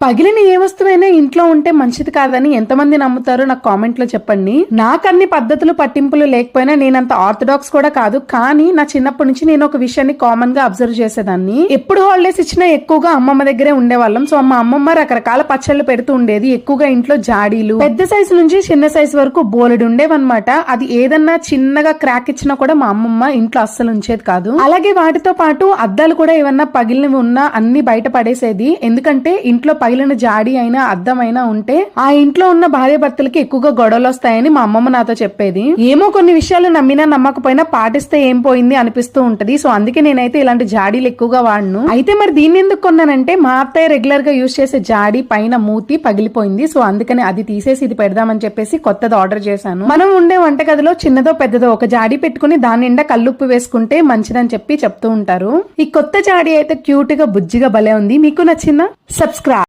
పగిలిన ఏ వస్తువైనా ఇంట్లో ఉంటే మంచిది కాదని ఎంతమంది నమ్ముతారో నాకు కామెంట్ లో చెప్పండి. నాకు అన్ని పద్ధతులు పట్టింపులు లేకపోయినా నేనంత ఆర్థడాక్స్ కూడా కాదు. కానీ నా చిన్నప్పటి నుంచి నేను ఒక విషయాన్ని కామన్ గా అబ్జర్వ్ చేసేదాన్ని. ఎప్పుడు హాలిడేస్ ఇచ్చినా ఎక్కువగా అమ్మమ్మ దగ్గరే ఉండేవాళ్ళం. సో మా అమ్మమ్మ రకరకాల పచ్చళ్ళు పెడుతూ ఉండేది. ఎక్కువగా ఇంట్లో జాడీలు పెద్ద సైజు నుంచి చిన్న సైజు వరకు బోలెడు ఉండేవన్నమాట. అది ఏదన్నా చిన్నగా క్రాక్ ఇచ్చినా కూడా మా అమ్మమ్మ ఇంట్లో అస్సలు ఉంచేది కాదు. అలాగే వాటితో పాటు అద్దాలు కూడా ఏమన్నా పగిలినవి ఉన్నా అన్ని బయట పడేసేది. ఎందుకంటే ఇంట్లో పగిలిన జాడి అయినా అద్దం అయినా ఉంటే ఆ ఇంట్లో ఉన్న భార్య భర్తలకి ఎక్కువగా గొడవలు వస్తాయని మా అమ్మమ్మ నాతో చెప్పేది. ఏమో కొన్ని విషయాలు నమ్మినా నమ్మకపోయినా పాటిస్తే ఏం పోయింది అనిపిస్తూ ఉంటది. సో అందుకే నేనైతే ఇలాంటి జాడీలు ఎక్కువగా వాడను. అయితే మరి దీన్ని ఎందుకు కొన్నానంటే మా అత్తయ్య రెగ్యులర్ గా యూజ్ చేసే జాడీ పైన మూతి పగిలిపోయింది. సో అందుకని అది తీసేసి ఇది పెడదామని చెప్పేసి కొత్తది ఆర్డర్ చేశాను. మనం ఉండే వంటగదిలో చిన్నదో పెద్దదో ఒక జాడీ పెట్టుకుని దాని నిండా కల్లుప్పు వేసుకుంటే మంచిదని చెప్తూ ఉంటారు. ఈ కొత్త జాడీ అయితే క్యూట్ గా బుజ్జిగా భలే ఉంది. మీకు నచ్చిందా? సబ్స్క్రైబ్.